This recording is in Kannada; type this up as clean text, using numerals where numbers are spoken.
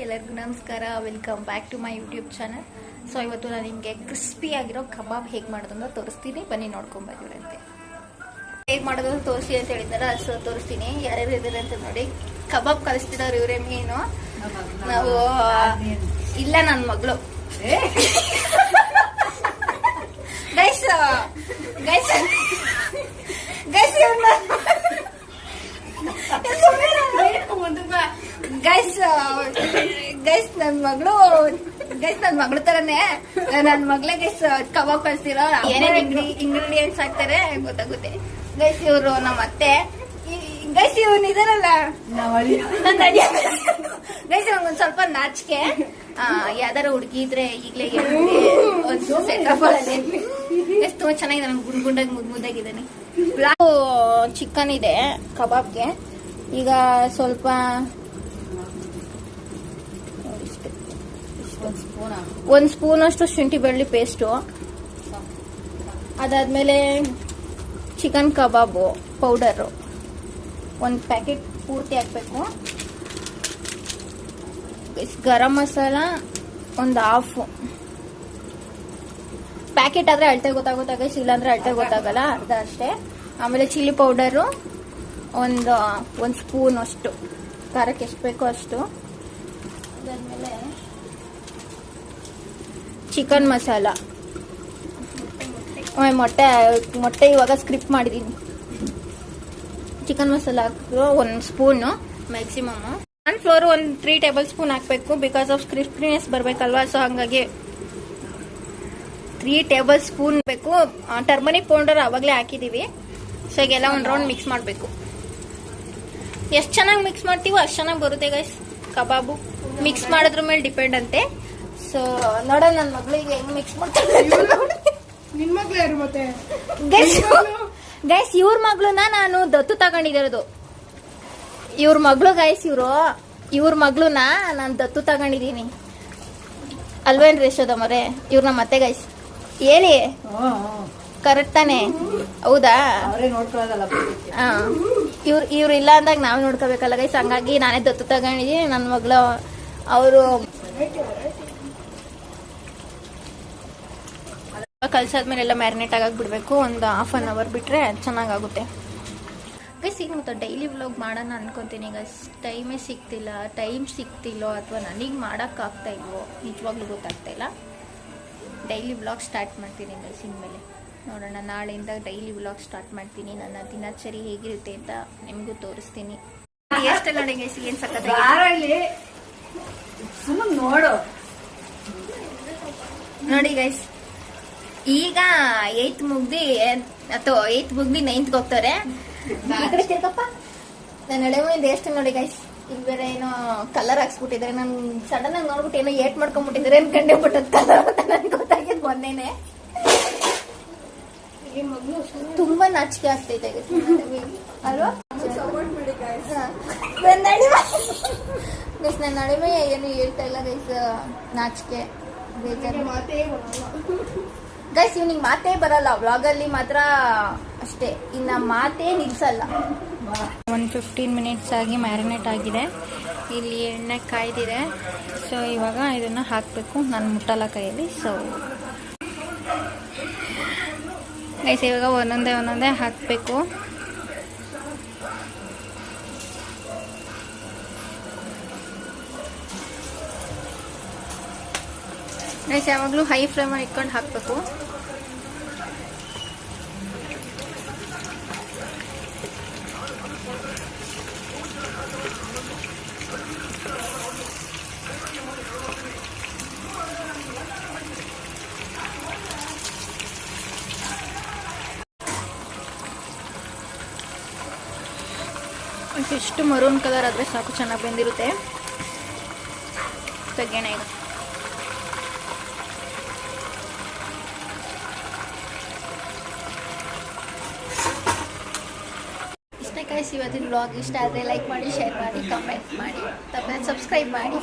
ಎಲ್ಲರಿಗೂ ನಮಸ್ಕಾರ. Welcome back to my YouTube channel. So ಇವತ್ತು ನಾನು ನಿಮಗೆ ಕ್ರಿಸ್ಪಿ ಆಗಿರೋ ಕಬಾಬ್ ಹೇಗೆ ಮಾಡೋದು ಅಂತ ತೋರಿಸ್ತೀನಿ. ಬನ್ನಿ ನೋಡ್ಕೊಂಬಂದಿವ್ರಂತೆ. ಹೇಗೆ ಮಾಡೋದು ಅಂತ ತೋರಿಸಿ ಅಂತ ಹೇಳಿದಾರೆ, ಸೊ ತೋರಿಸ್ತೀನಿ. ಯಾರ್ಯಾರು ಇದ್ದಾರೆ ಅಂತ ನೋಡಿ. ಕಬಾಬ್ ಕಲಿಸ್ತಿದ್ದವ್ರು ಇವರೇ ಮೀನು. ನಾವು ಇಲ್ಲ ನನ್ನ ಮಗಳು ಗೈಸ್ ಗೈಸ್ ಗೈಸ್ ಗೈಸ್ ನನ್ನ ಮಗಳು ತರನೇ ನನ್ನ ಮಗಳೇ ಗೈಸ್ ಕಬಾಬ್ ಕಳ್ಸಿರೋ ಏನೇನ್ ಇಂಗ್ರೀಡಿಯೆಂಟ್ಸ್ ಹಾಕ್ತಾರೆ ಗೊತ್ತಾಗುತ್ತೆ. ಗೈಸ್ ಇವರು ನಮ್ಮ ಅತ್ತೆ. ಗೈಸ್ ಇವನ್ ಇದಾರಲ್ಲ ಗೈಸ್ ಒಂದ್ ಸ್ವಲ್ಪ ನಾಚಿಕೆ. ಯಾವ್ದಾರ ಹುಡುಗಿ ಇದ್ರೆ ಈಗ್ಲೇ ಒಂದು ಸೆಟ್ ಆಫ್ ಗೈಸ್ ತುಂಬಾ ಚೆನ್ನಾಗಿದೆ. ನನ್ ಗುಂಡಾಗಿ ಮುದ್ದಾಗಿದ್ದಾನೆ. ಚಿಕನ್ ಇದೆ ಕಬಾಬ್ಗೆ. ಈಗ ಸ್ವಲ್ಪ ಒಂದ್ ಸ್ಪೂನ್ ಅಷ್ಟು ಶುಂಠಿ ಬೆಳ್ಳುಳ್ಳಿ ಪೇಸ್ಟು, ಅದಾದ್ಮೇಲೆ ಚಿಕನ್ ಕಬಾಬು ಪೌಡರು ಒಂದು ಪ್ಯಾಕೆಟ್ ಪೂರ್ತಿ ಹಾಕ್ಬೇಕು. ಗರಂ ಮಸಾಲ ಒಂದು ಹಾಫ್ ಪ್ಯಾಕೆಟ್ ಆದ್ರೆ ಅಳತೆ ಗೊತ್ತಾಗುತ್ತೆ, ಇಲ್ಲಾಂದ್ರೆ ಅಳತೆ ಗೊತ್ತಾಗಲ್ಲ, ಅರ್ಧ ಅಷ್ಟೇ. ಆಮೇಲೆ ಚಿಲ್ಲಿ ಪೌಡರು ಒಂದು ಸ್ಪೂನ್ ಅಷ್ಟು, ಖಾರಕ್ಕೆ ಎಷ್ಟು ಬೇಕೋ ಅಷ್ಟು. ಅದಾದ್ಮೇಲೆ ಚಿಕನ್ ಮಸಾಲ, ಮೊಟ್ಟೆ ಇವಾಗ ಸ್ಕ್ರಿಪ್ ಮಾಡಿದೀನಿ. ಚಿಕನ್ ಮಸಾಲ ಹಾಕಿದ್ರು ಒಂದು ಸ್ಪೂನು ಮ್ಯಾಕ್ಸಿಮಮ್. ಕಾರ್ನ್ ಫ್ಲೋರ್ ಒಂದು 3 ಟೇಬಲ್ ಸ್ಪೂನ್ ಹಾಕಬೇಕು, ಬಿಕಾಸ್ ಆಫ್ ಕ್ರಿಸ್ಪಿನೆಸ್ ಬರಬೇಕಲ್ವಾ. ಸೊ ಹಂಗಾಗಿ 3 ಟೇಬಲ್ ಸ್ಪೂನ್ ಬೇಕು. ಟರ್ಮರಿಕ್ ಪೌಡರ್ ಅವಾಗಲೇ ಹಾಕಿದೀವಿ. ಸೊ ಈಗೆಲ್ಲ ಒಂದು ರೌಂಡ್ ಮಿಕ್ಸ್ ಮಾಡಬೇಕು. ಎಷ್ಟು ಚೆನ್ನಾಗಿ ಮಿಕ್ಸ್ ಮಾಡ್ತೀವೋ ಅಷ್ಟು ಚೆನ್ನಾಗಿ ಬರುತ್ತೆ ಗೈಸ್ ಕಬಾಬು. ಮಿಕ್ಸ್ ಮಾಡೋದ್ರ ಮೇಲೆ ಡಿಪೆಂಡ್ ಅಂತೆ. ಸೊ ನೋಡೋಣ ನನ್ನ ಮಗಳು ಈಗ ಹೆಂಗ್ ಮಿಕ್ಸ್ ಮಾಡ್ತಾರೆ. ಗೈಸ್ ಇವ್ರ ಮಗಳನ್ನ ನಾನು ದತ್ತು ತಗೊಂಡಿರೋದು. ಇವ್ರ ಮಗಳು ಗೈಸ್, ಇವ್ರ ಮಗಳನ್ನ ನಾನು ದತ್ತು ತಗೊಂಡಿದೀನಿ ಅಲ್ವೇನ್ರಿ ಯಶೋದಮ್ಮರೇ? ಇವ್ರ ನಮ್ಮ ಮತ್ತೆ ಗೈಸ್ ಹೇಳಿ ಕರೆಕ್ಟ್ ತಾನೆ? ಹೌದಾ? ಇವ್ರು ಇಲ್ಲ ಅಂದಾಗ ನಾವೇ ನೋಡ್ಕೋಬೇಕಲ್ಲ ಗೈಸ್. ಹಂಗಾಗಿ ನಾನೇ ದತ್ತು ತಗೊಂಡಿದೀನಿ ನನ್ನ ಮಗಳು. ಅವರು ಕಲ್ಸಾದ್ಮೇಲೆ ಎಲ್ಲ ಮ್ಯಾರಿನೇಟ್ ಆಗಕ್ಕೆ ಬಿಡಬೇಕು. ಒಂದು ½ ಅನ್ ಅವರ್ ಬಿಟ್ರೆ ಚೆನ್ನಾಗಾಗುತ್ತೆ ಗೈಸ್. ಈಗ ಮತ್ತೆ ಡೈಲಿ ವ್ಲಾಗ್ ಮಾಡೋಣ ಅನ್ಕೊಂತೀನಿ ಗೈಸ್. ಟೈಮ್ ಸಿಗ್ತಿಲ್ಲೋ ಅಥವಾ ನನಗೆ ಮಾಡೋಕ್ಕಾಗ್ತಾ ಇಲ್ವೋ ನಿಜವಾಗ್ಲೂ ಗೊತ್ತಾಗ್ತಾ ಇಲ್ಲ. ಡೈಲಿ ವ್ಲಾಗ್ ಸ್ಟಾರ್ಟ್ ಮಾಡ್ತೀನಿ ಗೈಸ್ ಇನ್ಮೇಲೆ. ನೋಡೋಣ, ನಾಳೆಯಿಂದ ಡೈಲಿ ವ್ಲಾಗ್ ಸ್ಟಾರ್ಟ್ ಮಾಡ್ತೀನಿ. ನನ್ನ ದಿನಚರಿ ಹೇಗಿರುತ್ತೆ ಅಂತ ನಿಮಗೂ ತೋರಿಸ್ತೀನಿ. ಎಷ್ಟು ನೋಡಿ ಗೈಸ್, ಏನು ಸಕ್ಕತ್ತಾಗಿ ನೋಡಿ ಗೈಸ್. ಈಗ 8th ಮುಗ್ದಿ 9th ಹೋಗ್ತಾರೆ. ನನ್ನ ಹಳೆಮೈಂದ ಎಷ್ಟು ನೋಡಿ ಗೈಸ್. ಇಲ್ಲಿ ಬೇರೆ ಏನೋ ಕಲರ್ ಹಾಕ್ಸ್ಬಿಟ್ಟಿದ್ದಾರೆ. ನಾನು ಸಡನ್ ಆಗಿ ನೋಡ್ಬಿಟ್ಟು ಏನೋ ಏಟ್ ಮಾಡ್ಕೊಂಡ್ಬಿಟ್ಟಿದ್ದಾರೆ ಅನ್ಕೊಂಡೆ. ಬಿಟ್ಟು ಕಲರ್ ಅಂತ ನನ್ಗೆ ಗೊತ್ತಾಗಿದ್ದು ಮೊನ್ನೆನೆ. ತುಂಬಾ ನಾಚಿಕೆ ಆಗ್ತೈತೆ ಅಲ್ವಾ? ಗೈಸ್ ನನ್ನ ನಡುವೆ ಏನು ಹೇಳ್ತಾ ಇಲ್ಲ ಗೈಸ್. ನಾಚಿಕೆ ಬೇಜಾರು ಗೈಸ್. ಇವ್ನಿಗೆ ಮಾತೇ ಬರಲ್ಲ. ವ್ಲಾಗಲ್ಲಿ ಮಾತ್ರ ಅಷ್ಟೇ, ಇನ್ನ ಮಾತೇ ನಿಲ್ಸಲ್ಲ. 15 ಮಿನಿಟ್ಸ್ ಆಗಿ ಮ್ಯಾರಿನೇಟ್ ಆಗಿದೆ. ಇಲ್ಲಿ ಎಣ್ಣೆ ಕಾಯ್ದಿದೆ. ಸೊ ಇವಾಗ ಇದನ್ನ ಹಾಕಬೇಕು. ನಾನು ಮುಟ್ಟಲ್ಲ ಕೈಯಲ್ಲಿ. ಸೊ ಗೈಸ್ ಇವಾಗ ಒಂದೊಂದೇ ಹಾಕಬೇಕು. ಗೈಸ್ ಯಾವಾಗಲೂ ಹೈ ಫ್ಲೇಮಲ್ಲಿ ಇಟ್ಕೊಂಡು ಹಾಕಬೇಕು. ಎಷ್ಟು ಮರೂನ್ ಕಲರ್ ಆದರೆ ಸಾಕು, ಚೆನ್ನಾಗಿ ಬೆಂದಿರುತ್ತೆ. ತೆಗೆಯೋಣ ಈಗ. ಇವತ್ತಿನ ವ್ಲಾಗ್ ಇಷ್ಟ ಆದರೆ ಲೈಕ್ ಮಾಡಿ, ಶೇರ್ ಮಾಡಿ, ಕಮೆಂಟ್ ಮಾಡಿ, ತಪ್ಪದೆ ಸಬ್ಸ್ಕ್ರೈಬ್ ಮಾಡಿ.